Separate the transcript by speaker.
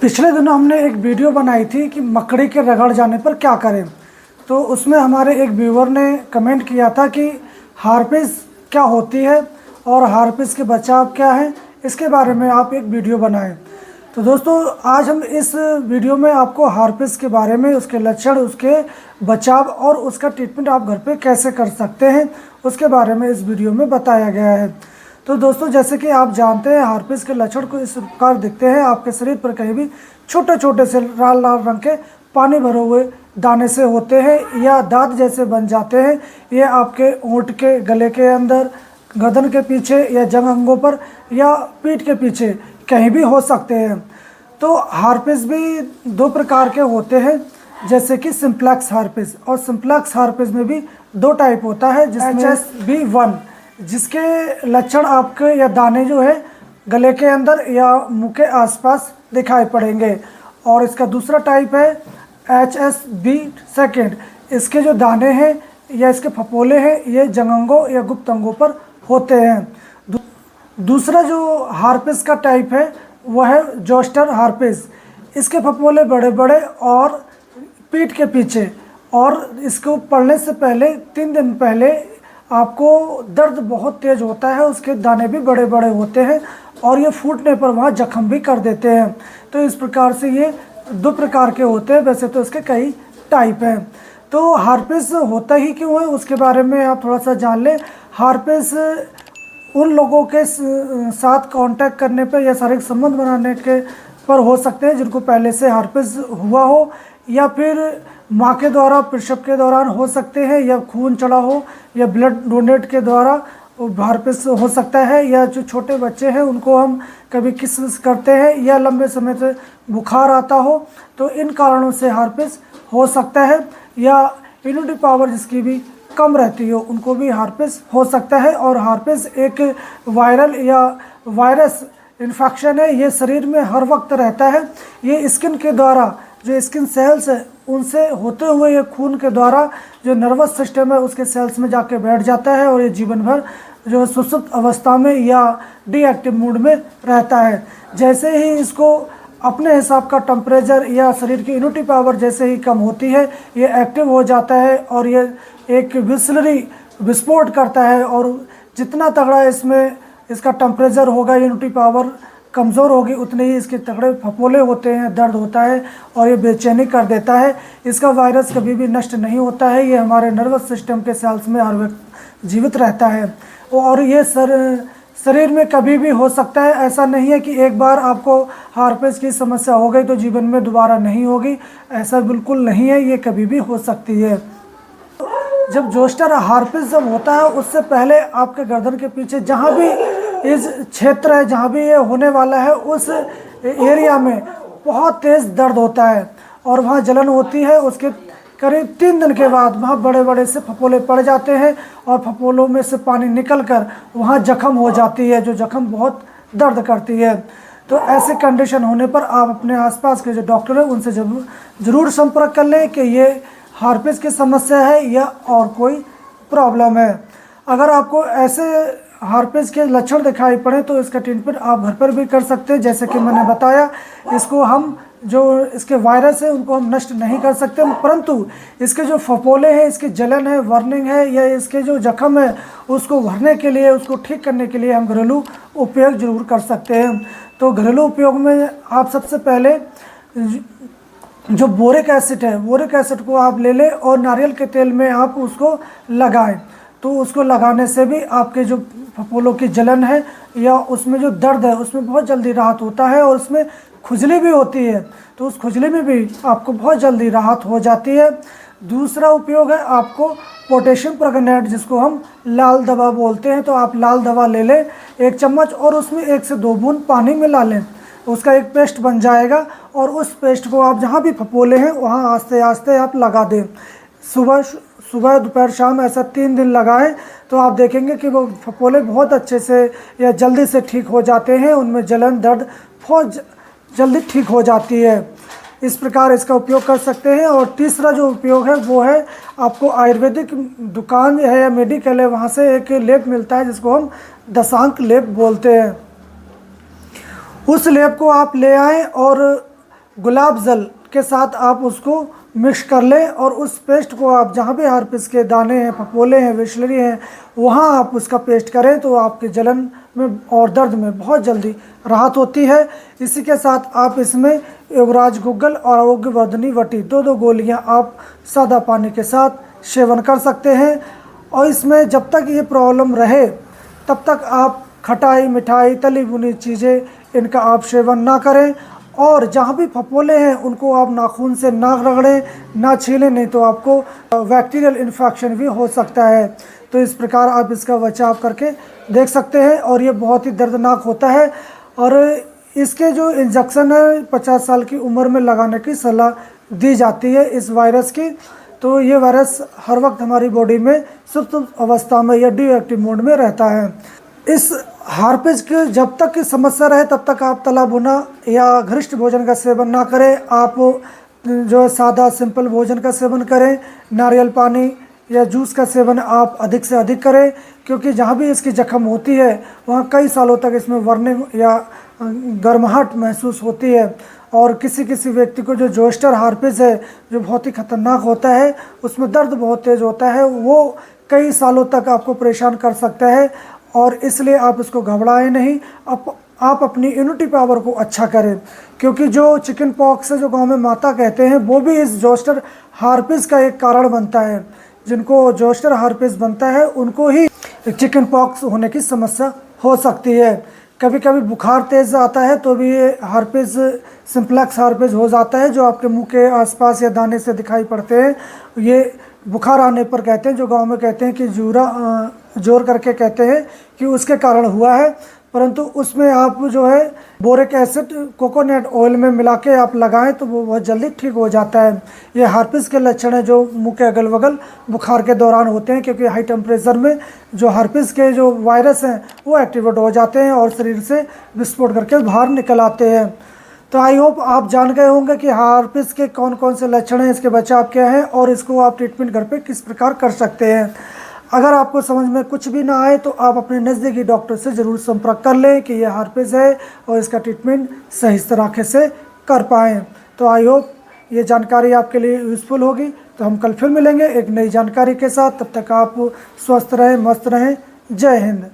Speaker 1: पिछले दिनों हमने एक वीडियो बनाई थी कि मकड़ी के रगड़ जाने पर क्या करें। तो उसमें हमारे एक व्यूवर ने कमेंट किया था कि हार्पिस क्या होती है और हार्पिस के बचाव क्या हैं, इसके बारे में आप एक वीडियो बनाएं। तो दोस्तों, आज हम इस वीडियो में आपको हार्पिस के बारे में, उसके लक्षण, उसके बचाव और उसका ट्रीटमेंट आप घर पे कैसे कर सकते हैं, उसके बारे में इस वीडियो में बताया गया है। तो दोस्तों, जैसे कि आप जानते हैं, हार्पिस के लक्षण को इस प्रकार दिखते हैं। आपके शरीर पर कहीं भी छोटे छोटे से लाल लाल रंग के पानी भरे हुए दाने से होते हैं या दांत जैसे बन जाते हैं। ये आपके होंठ के, गले के अंदर, गर्दन के पीछे या जंग अंगों पर या पीठ के पीछे कहीं भी हो सकते हैं। तो हार्पिस भी दो प्रकार के होते हैं, जैसे कि सिंप्लेक्स हार्पिस, और सिंप्लेक्स हार्पिस में भी दो टाइप होता है, जिसमें HSV1, जिसके लक्षण आपके या दाने जो है गले के अंदर या मुंह के आसपास दिखाई पड़ेंगे। और इसका दूसरा टाइप है HSV2, इसके जो दाने हैं या इसके फपोले हैं ये जंगों या गुप्त अंगों पर होते हैं। दूसरा जो हार्पिस का टाइप है वह है जोस्टर हार्पिस। इसके फपोले बड़े बड़े और पीठ के पीछे, और इसको पड़ने से पहले 3 दिन पहले आपको दर्द बहुत तेज़ होता है। उसके दाने भी बड़े बड़े होते हैं और ये फूटने पर वहाँ जख्म भी कर देते हैं। तो इस प्रकार से ये दो प्रकार के होते हैं। वैसे तो इसके कई टाइप हैं। तो हार्पिस होता ही क्यों है, उसके बारे में आप थोड़ा सा जान लें। हार्पिस उन लोगों के साथ कांटेक्ट करने पर या शारीरिक संबंध बनाने के पर हो सकते हैं जिनको पहले से हार्पिस हुआ हो, या फिर माँ के द्वारा प्रसव के दौरान हो सकते हैं, या खून चढ़ा हो, या ब्लड डोनेट के द्वारा हार्पिस हो सकता है, या जो छोटे बच्चे हैं उनको हम कभी किस करते हैं, या लंबे समय से बुखार आता हो, तो इन कारणों से हार्पिस हो सकता है। या इम्यूनिटी पावर जिसकी भी कम रहती हो उनको भी हार्पिस हो सकता है। और हार्पिस एक वायरल या वायरस इन्फेक्शन है, ये शरीर में हर वक्त रहता है। ये स्किन के द्वारा, जो स्किन सेल्स है उनसे होते हुए ये खून के द्वारा जो नर्वस सिस्टम है उसके सेल्स में जाके बैठ जाता है, और ये जीवन भर जो सुसुप्त अवस्था में या डीएक्टिव मूड में रहता है। जैसे ही इसको अपने हिसाब का टेम्परेचर या शरीर की इम्यूनिटी पावर जैसे ही कम होती है, ये एक्टिव हो जाता है और ये एक विस्लरी विस्फोट करता है। और जितना तगड़ा इसमें इसका टेम्परेचर होगा, इम्यूनिटी पावर कमज़ोर होगी, उतने ही इसके तगड़े फपोले होते हैं, दर्द होता है और ये बेचैनी कर देता है। इसका वायरस कभी भी नष्ट नहीं होता है, ये हमारे नर्वस सिस्टम के सेल्स में हर वक्त जीवित रहता है। और ये शरीर में कभी भी हो सकता है। ऐसा नहीं है कि एक बार आपको हार्पिस की समस्या हो गई तो जीवन में दोबारा नहीं होगी, ऐसा बिल्कुल नहीं है, ये कभी भी हो सकती है। जब जोस्टर हार्पिस जब होता है उससे पहले आपके गर्दन के पीछे जहाँ भी इस क्षेत्र है, जहाँ भी ये होने वाला है, उस एरिया में बहुत तेज़ दर्द होता है और वहाँ जलन होती है। उसके करीब 3 दिन के बाद वहाँ बड़े बड़े से फपोले पड़ जाते हैं और फपोलों में से पानी निकलकर वहाँ जख्म हो जाती है, जो जख्म बहुत दर्द करती है। तो ऐसे कंडीशन होने पर आप अपने आसपास के जो डॉक्टर हैं उनसे ज़रूर संपर्क कर लें कि ये हार्पिस की समस्या है या और कोई प्रॉब्लम है। अगर आपको ऐसे हार्पिस के लक्षण दिखाई पड़े तो इसका ट्रीटमेंट आप घर पर भी कर सकते हैं। जैसे कि मैंने बताया, इसको हम जो इसके वायरस है उनको हम नष्ट नहीं कर सकते, परंतु इसके जो फपोले हैं, इसकी जलन है, वर्निंग है, या इसके जो जख्म है उसको भरने के लिए, उसको ठीक करने के लिए हम घरेलू उपयोग जरूर कर सकते हैं। तो घरेलू उपयोग में आप सबसे पहले जो बोरिक एसिड है, बोरिक एसिड को आप ले लें और नारियल के तेल में आप उसको लगाएं। तो उसको लगाने से भी आपके जो फपोलों की जलन है या उसमें जो दर्द है उसमें बहुत जल्दी राहत होता है, और उसमें खुजली भी होती है तो उस खुजली में भी आपको बहुत जल्दी राहत हो जाती है। दूसरा उपयोग है आपको पोटेशियम परमंगनेट, जिसको हम लाल दवा बोलते हैं। तो आप लाल दवा ले लें 1 चम्मच और उसमें 1 से 2 बूंद पानी मिला लें, उसका एक पेस्ट बन जाएगा। और उस पेस्ट को आप जहाँ भी फपोले हैं वहाँ आस्ते आस्ते आप लगा दें। सुबह दोपहर शाम ऐसा 3 दिन लगाएं तो आप देखेंगे कि वो फपोले बहुत अच्छे से या जल्दी से ठीक हो जाते हैं, उनमें जलन दर्द बहुत जल्दी ठीक हो जाती है। इस प्रकार इसका उपयोग कर सकते हैं। और तीसरा जो उपयोग है वो है, आपको आयुर्वेदिक दुकान है या मेडिकल है वहाँ से एक लेप मिलता है जिसको हम दशांक लेप बोलते हैं। उस लेप को आप ले आएँ और गुलाब जल के साथ आप उसको मिक्स कर लें और उस पेस्ट को आप जहाँ भी हार्पिस के दाने हैं, फफोले हैं, विशलरी हैं, वहाँ आप उसका पेस्ट करें तो आपके जलन में और दर्द में बहुत जल्दी राहत होती है। इसी के साथ आप इसमें युवराज गुग्गल और आरोग्यवर्धनी वटी 2-2 गोलियाँ आप सादा पानी के साथ सेवन कर सकते हैं। और इसमें जब तक ये प्रॉब्लम रहे तब तक आप खटाई, मिठाई, तली भुनी चीज़ें इनका आप सेवन ना करें। और जहाँ भी फफोले हैं उनको आप नाखून से ना रगड़ें, ना छीलें, नहीं तो आपको बैक्टीरियल इन्फेक्शन भी हो सकता है। तो इस प्रकार आप इसका बचाव करके देख सकते हैं। और ये बहुत ही दर्दनाक होता है और इसके जो इंजेक्शन है 50 साल की उम्र में लगाने की सलाह दी जाती है इस वायरस की। तो ये वायरस हर वक्त हमारी बॉडी में सुप्त अवस्था में या डीएक्टिव मोड में रहता है। इस हार्पिस की जब तक की समस्या रहे तब तक आप तला भुना या घनिष्ठ भोजन का सेवन ना करें। आप जो सादा सिंपल भोजन का सेवन करें, नारियल पानी या जूस का सेवन आप अधिक से अधिक करें, क्योंकि जहाँ भी इसकी जख्म होती है वहाँ कई सालों तक इसमें वर्निंग या गर्माहट महसूस होती है। और किसी किसी व्यक्ति को जो जोस्टर हार्पिस है जो बहुत ही खतरनाक होता है, उसमें दर्द बहुत तेज़ होता है, वो कई सालों तक आपको परेशान कर सकता है। और इसलिए आप इसको घबराएं नहीं, आप अपनी इम्यूनिटी पावर को अच्छा करें, क्योंकि जो चिकन पॉक्स है जो गांव में माता कहते हैं वो भी इस जोस्टर हार्पिस का एक कारण बनता है। जिनको जोस्टर हार्पिस बनता है उनको ही चिकन पॉक्स होने की समस्या हो सकती है। कभी कभी बुखार तेज़ आता है तो भी ये हार्पिस सिंप्लेक्स हार्पिस हो जाता है, जो आपके मुंह के आसपास या दाने से दिखाई पड़ते हैं। ये बुखार आने पर कहते हैं, जो गांव में कहते हैं कि जोर करके कहते हैं कि उसके कारण हुआ है। परंतु उसमें आप जो है बोरिक एसिड कोकोनट ऑयल में मिला के आप लगाएं तो वो बहुत जल्दी ठीक हो जाता है। ये हार्पिस के लक्षण है जो मुंह के अगल बगल बुखार के दौरान होते हैं, क्योंकि हाई टेम्परेचर में जो हार्पिस के जो वायरस हैं वो एक्टिवेट हो जाते हैं और शरीर से विस्फोट करके बाहर निकल आते हैं। तो आई होप आप जान गए होंगे कि हार्पिस के कौन कौन से लक्षण हैं, इसके बचाव क्या है और इसको आप ट्रीटमेंट घर पे किस प्रकार कर सकते हैं। अगर आपको समझ में कुछ भी ना आए तो आप अपने नज़दीकी डॉक्टर से ज़रूर संपर्क कर लें कि यह हार्पिस है और इसका ट्रीटमेंट सही तरीके से कर पाएँ। तो आई होप ये जानकारी आपके लिए यूज़फुल होगी। तो हम कल फिर मिलेंगे एक नई जानकारी के साथ। तब तक आप स्वस्थ रहें, मस्त रहें। जय हिंद।